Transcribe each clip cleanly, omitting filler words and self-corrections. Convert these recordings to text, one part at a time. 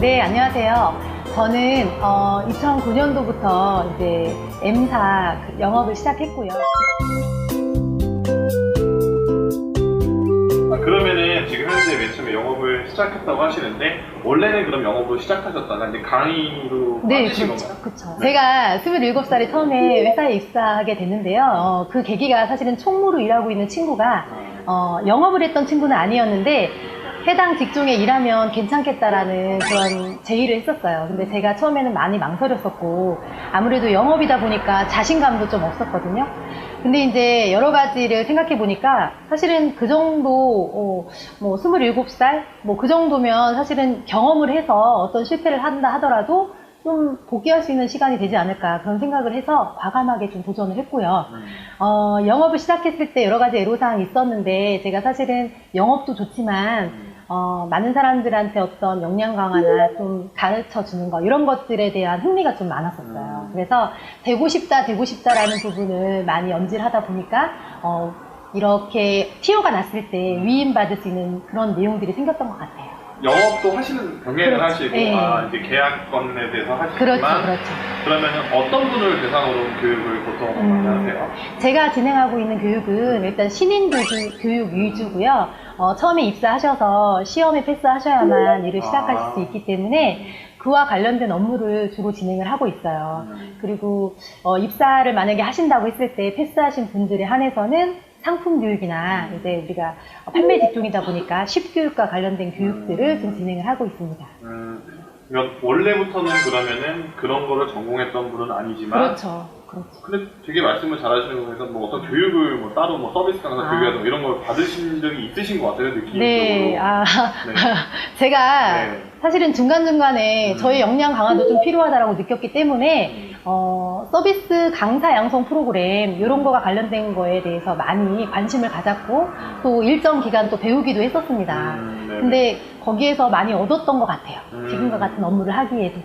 네, 안녕하세요. 저는 2009년도부터 이제 M사 영업을 시작했고요. 그러면은 지금 현재 맨 처음에 영업을 시작했다고 하시는데 원래는 그럼 영업을 시작하셨다가 이제 강의로 네, 빠지신 그렇죠. 건가요? 그렇죠. 네. 제가 27살에 처음에 회사에 입사하게 됐는데요. 그 계기가 사실은 총무로 일하고 있는 친구가 영업을 했던 친구는 아니었는데 해당 직종에 일하면 괜찮겠다라는 그런 제의를 했었어요. 근데 제가 처음에는 많이 망설였었고 아무래도 영업이다 보니까 자신감도 좀 없었거든요. 근데 이제 여러 가지를 생각해 보니까 사실은 그 정도 뭐 27살 뭐 그 정도면 사실은 경험을 해서 어떤 실패를 한다 하더라도 좀 복귀할 수 있는 시간이 되지 않을까 그런 생각을 해서 과감하게 좀 도전을 했고요. 영업을 시작했을 때 여러 가지 애로사항이 있었는데 제가 사실은 영업도 좋지만 많은 사람들한테 어떤 역량 강화나 좀 가르쳐 주는 거 이런 것들에 대한 흥미가 좀 많았었어요. 그래서 되고 싶다라는 부분을 많이 염질하다 보니까 이렇게 티오가 났을 때 위임받을 수 있는 그런 내용들이 생겼던 것 같아요. 영업도 하시는 병행을 그렇죠. 하시고 네. 이제 계약건에 대해서 하시지만 그렇죠. 그러면 어떤 분을 대상으로 교육을 보통 많이 하세요? 제가 진행하고 있는 교육은 일단 신인 교육 위주고요. 처음에 입사하셔서 시험에 패스하셔야만 일을 시작하실 수 있기 때문에 그와 관련된 업무를 주로 진행을 하고 있어요. 그리고 입사를 만약에 하신다고 했을 때 패스하신 분들에 한해서는 상품 교육이나 이제 우리가 판매 직종이다 보니까 쉽교육과 관련된 교육들을 좀 진행을 하고 있습니다. 그러니까 원래부터는 그러면은 그런 거를 전공했던 분은 아니지만 그렇죠. 근데 되게 말씀을 잘하시는 거에서 뭐 어떤 교육을 뭐 따로 뭐 서비스 강사 교육이라든가 이런 걸 받으신 적이 있으신 것 같아요, 느낌적으로. 네, 네. 제가 네. 사실은 중간중간에 저의 역량 강화도 좀 필요하다고 느꼈기 때문에 서비스 강사 양성 프로그램 이런 거가 관련된 거에 대해서 많이 관심을 가졌고 또 일정 기간 또 배우기도 했었습니다. 근데 거기에서 많이 얻었던 것 같아요. 지금과 같은 업무를 하기에도.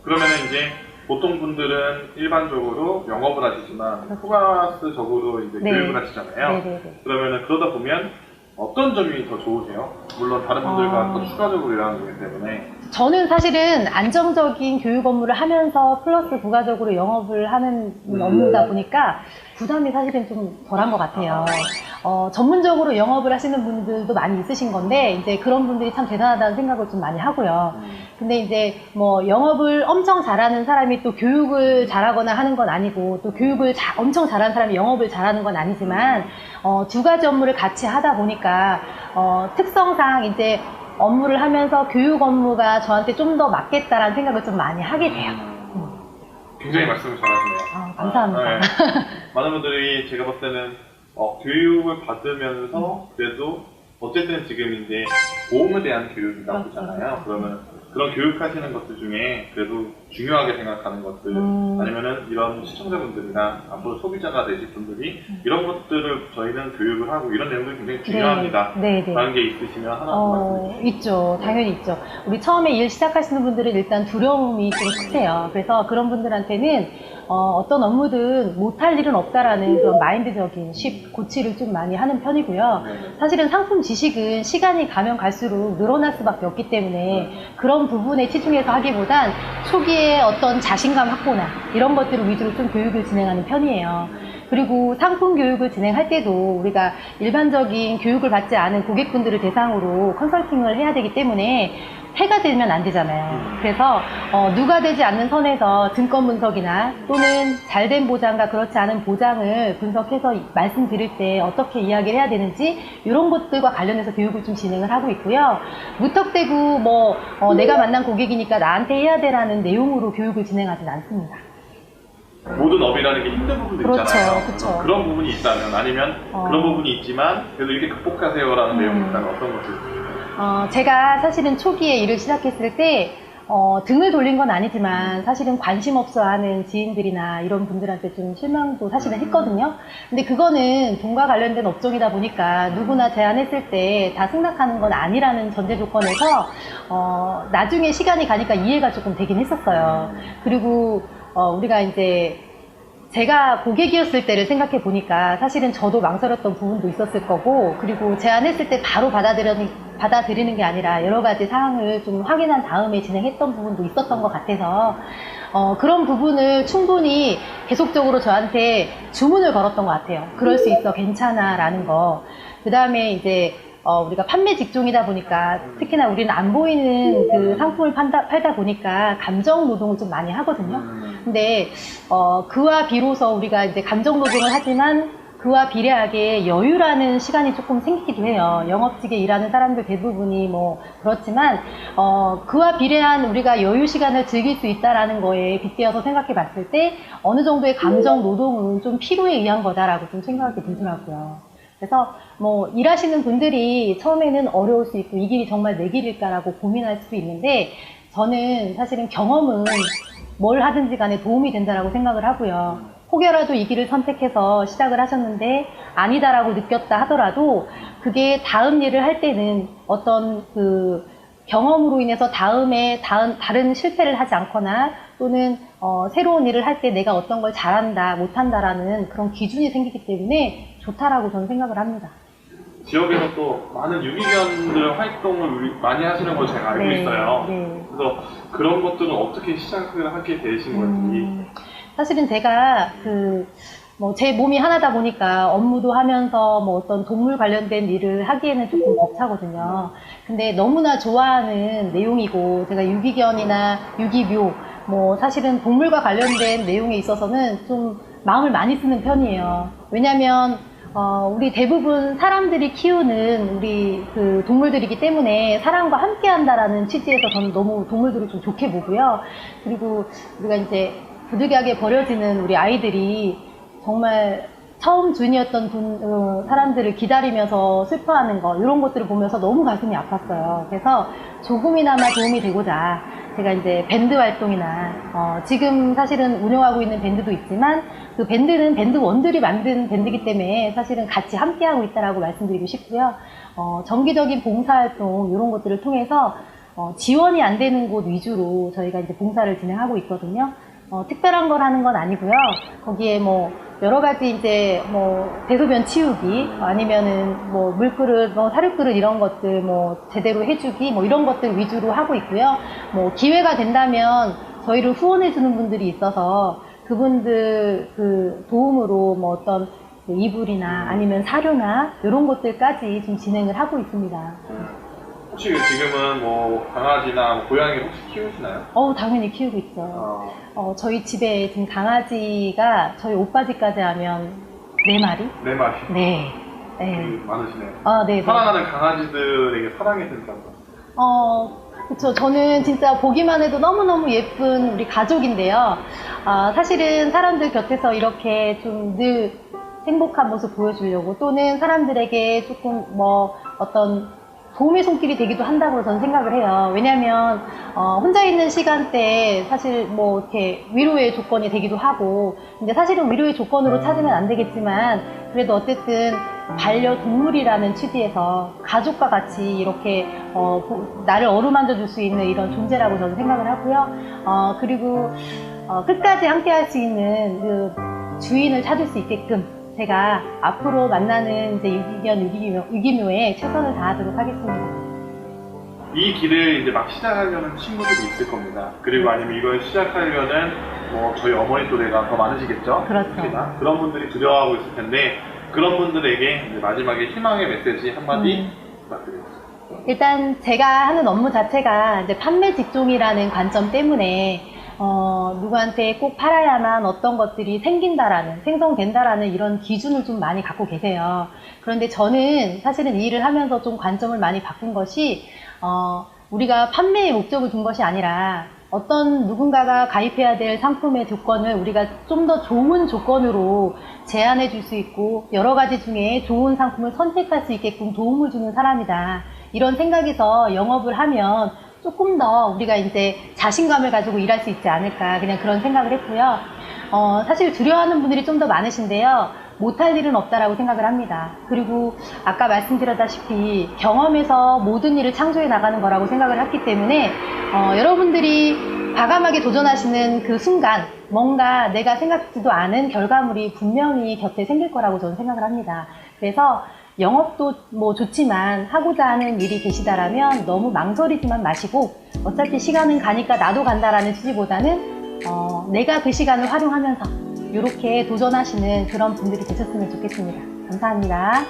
그러면은 이제 보통 분들은 일반적으로 영업을 하시지만 플러스적으로 이제 네. 교육을 하시잖아요. 네네네. 그러면은 그러다 보면 어떤 점이 더 좋으세요? 물론 다른 분들과 또 추가적으로 일하는 거기 때문에. 저는 사실은 안정적인 교육 업무를 하면서 플러스 부가적으로 영업을 하는 업무다 보니까 부담이 사실은 좀 덜한 것 같아요. 전문적으로 영업을 하시는 분들도 많이 있으신 건데 이제 그런 분들이 참 대단하다는 생각을 좀 많이 하고요. 근데 이제 뭐 영업을 엄청 잘하는 사람이 또 교육을 잘하거나 하는 건 아니고 또 교육을 엄청 잘하는 사람이 영업을 잘하는 건 아니지만 두 가지 업무를 같이 하다 보니까 특성상 이제 업무를 하면서 교육 업무가 저한테 좀 더 맞겠다라는 생각을 좀 많이 하게 돼요. 굉장히 말씀을 잘하시네요. 감사합니다. 네. 많은 분들이 제가 봤을 때는 교육을 받으면서 그래도 어쨌든 지금 이제 보험에 대한 교육이 나오잖아요. 그러면 그런 교육하시는 것들 중에 그래도 중요하게 생각하는 것들 아니면은 이런 시청자분들이나 앞으로 소비자가 되실 분들이 이런 것들을 저희는 교육을 하고 이런 내용들이 굉장히 중요합니다. 라는 게 있으시면 하나 말씀해 주시죠. 있죠. 당연히 있죠. 우리 처음에 일 시작하시는 분들은 일단 두려움이 좀 크세요. 그래서 그런 분들한테는 어떤 업무든 못할 일은 없다라는 그런 마인드적인 고치를 좀 많이 하는 편이고요. 사실은 상품 지식은 시간이 가면 갈수록 늘어날 수밖에 없기 때문에 그런 부분에 치중해서 하기보단 초기에 어떤 자신감 확보나 이런 것들을 위주로 좀 교육을 진행하는 편이에요. 그리고 상품 교육을 진행할 때도 우리가 일반적인 교육을 받지 않은 고객분들을 대상으로 컨설팅을 해야 되기 때문에 해가 되면 안 되잖아요. 그래서 누가 되지 않는 선에서 증권 분석이나 또는 잘된 보장과 그렇지 않은 보장을 분석해서 말씀드릴 때 어떻게 이야기를 해야 되는지 이런 것들과 관련해서 교육을 좀 진행을 하고 있고요. 무턱대고 내가 만난 고객이니까 나한테 해야 되라는 내용으로 교육을 진행하진 않습니다. 모든 업이라는 게 힘든 부분도 있잖아요. 그렇죠. 그런 부분이 있다면 아니면 그런 부분이 있지만 그래도 이렇게 극복하세요라는 내용이 있다면 어떤 것들 있을까요? 제가 사실은 초기에 일을 시작했을 때 등을 돌린 건 아니지만 사실은 관심 없어 하는 지인들이나 이런 분들한테 좀 실망도 사실은 했거든요. 근데 그거는 돈과 관련된 업종이다 보니까 누구나 제안했을 때 다 승낙하는 건 아니라는 전제 조건에서 나중에 시간이 가니까 이해가 조금 되긴 했었어요. 그리고 우리가 이제 제가 고객이었을 때를 생각해 보니까 사실은 저도 망설였던 부분도 있었을 거고, 그리고 제안했을 때 바로 받아들이는 게 아니라 여러 가지 사항을 좀 확인한 다음에 진행했던 부분도 있었던 것 같아서 그런 부분을 충분히 계속적으로 저한테 주문을 걸었던 것 같아요. 그럴 수 있어, 괜찮아 라는 거. 그 다음에 이제 우리가 판매 직종이다 보니까 특히나 우리는 안 보이는 그 상품을 팔다 보니까 감정 노동을 좀 많이 하거든요. 근데 그와 비로소 우리가 이제 감정 노동을 하지만 그와 비례하게 여유라는 시간이 조금 생기기도 해요. 영업직에 일하는 사람들 대부분이 뭐 그렇지만 그와 비례한 우리가 여유 시간을 즐길 수 있다라는 거에 빗대어서 생각해 봤을 때 어느 정도의 감정 노동은 좀 필요에 의한 거다라고 좀 생각이 들더라고요. 그래서 뭐 일하시는 분들이 처음에는 어려울 수 있고 이 길이 정말 내 길일까라고 고민할 수도 있는데, 저는 사실은 경험은 뭘 하든지 간에 도움이 된다라고 생각을 하고요. 혹여라도 이 길을 선택해서 시작을 하셨는데 아니다라고 느꼈다 하더라도 그게 다음 일을 할 때는 어떤 그 경험으로 인해서 다른 실패를 하지 않거나 또는 새로운 일을 할 때 내가 어떤 걸 잘한다 못한다라는 그런 기준이 생기기 때문에 좋다라고 저는 생각을 합니다. 지역에서 또 많은 유기견들 활동을 많이 하시는 걸 제가 알고 있어요. 네. 그래서 그런 것들은 어떻게 시작을 하게 되신 건지. 사실은 제가 제 몸이 하나다 보니까 업무도 하면서 뭐 어떤 동물 관련된 일을 하기에는 조금 벅차거든요. 근데 너무나 좋아하는 내용이고, 제가 유기견이나 유기묘, 뭐 사실은 동물과 관련된 내용에 있어서는 좀 마음을 많이 쓰는 편이에요. 왜냐면 우리 대부분 사람들이 키우는 우리 그 동물들이기 때문에 사람과 함께 한다라는 취지에서 저는 너무 동물들을 좀 좋게 보고요. 그리고 우리가 이제 부득이하게 버려지는 우리 아이들이 정말 처음 주인이었던 사람들을 기다리면서 슬퍼하는 거, 이런 것들을 보면서 너무 가슴이 아팠어요. 그래서 조금이나마 도움이 되고자 제가 이제 밴드 활동이나 지금 사실은 운영하고 있는 밴드도 있지만 그 밴드는 밴드원들이 만든 밴드이기 때문에 사실은 같이 함께하고 있다라고 말씀드리고 싶고요. 정기적인 봉사활동 이런 것들을 통해서 지원이 안 되는 곳 위주로 저희가 이제 봉사를 진행하고 있거든요. 특별한 걸 하는 건 아니고요. 거기에 뭐 여러 가지 이제 뭐 대소변 치우기, 아니면은 뭐 물그릇, 뭐 사료그릇 이런 것들 뭐 제대로 해주기, 뭐 이런 것들 위주로 하고 있고요. 뭐 기회가 된다면 저희를 후원해 주는 분들이 있어서 그분들 그 도움으로 뭐 어떤 이불이나 아니면 사료나 이런 것들까지 좀 진행을 하고 있습니다. 혹시 지금은 뭐 강아지나 뭐 고양이 혹시 키우시나요? 당연히 키우고 있죠. 저희 집에 지금 강아지가 저희 오빠 집까지 하면 4마리? 4마리? 네. 많으시네요. 네. 사랑하는 강아지들에게 사랑해 드린다고. 그쵸. 저는 진짜 보기만 해도 너무너무 예쁜 우리 가족인데요. 사실은 사람들 곁에서 이렇게 좀 늘 행복한 모습 보여주려고, 또는 사람들에게 조금 뭐 어떤 도움의 손길이 되기도 한다고 저는 생각을 해요. 왜냐면 혼자 있는 시간대에 사실 뭐 이렇게 위로의 조건이 되기도 하고, 근데 사실은 위로의 조건으로 찾으면 안 되겠지만 그래도 어쨌든 반려동물이라는 취지에서 가족과 같이 이렇게 나를 어루만져 줄 수 있는 이런 존재라고 저는 생각을 하고요. 그리고 끝까지 함께 할 수 있는 그 주인을 찾을 수 있게끔 제가 앞으로 만나는 이제 유기묘에 최선을 다하도록 하겠습니다. 이 길을 이제 막 시작하려는 친구들도 있을 겁니다. 그리고 아니면 이걸 시작하려는 뭐 저희 어머니 또래가 더 많으시겠죠? 그렇죠. 특히나 그런 분들이 두려워하고 있을 텐데, 그런 분들에게 이제 마지막에 희망의 메시지 한마디 부탁드리겠습니다. 일단 제가 하는 업무 자체가 이제 판매 직종이라는 관점 때문에 누구한테 꼭 팔아야만 어떤 것들이 생성된다라는 이런 기준을 좀 많이 갖고 계세요. 그런데 저는 사실은 이 일을 하면서 좀 관점을 많이 바꾼 것이, 우리가 판매의 목적을 둔 것이 아니라 어떤 누군가가 가입해야 될 상품의 조건을 우리가 좀 더 좋은 조건으로 제안해 줄 수 있고, 여러 가지 중에 좋은 상품을 선택할 수 있게끔 도움을 주는 사람이다. 이런 생각에서 영업을 하면 조금 더 우리가 이제 자신감을 가지고 일할 수 있지 않을까, 그냥 그런 생각을 했고요. 사실 두려워하는 분들이 좀 더 많으신데요. 못할 일은 없다라고 생각을 합니다. 그리고 아까 말씀드렸다시피 경험에서 모든 일을 창조해 나가는 거라고 생각을 했기 때문에 여러분들이 과감하게 도전하시는 그 순간 뭔가 내가 생각지도 않은 결과물이 분명히 곁에 생길 거라고 저는 생각을 합니다. 그래서 영업도 뭐 좋지만 하고자 하는 일이 계시다라면 너무 망설이지만 마시고 어차피 시간은 가니까 나도 간다라는 취지보다는 내가 그 시간을 활용하면서 이렇게 도전하시는 그런 분들이 되셨으면 좋겠습니다. 감사합니다.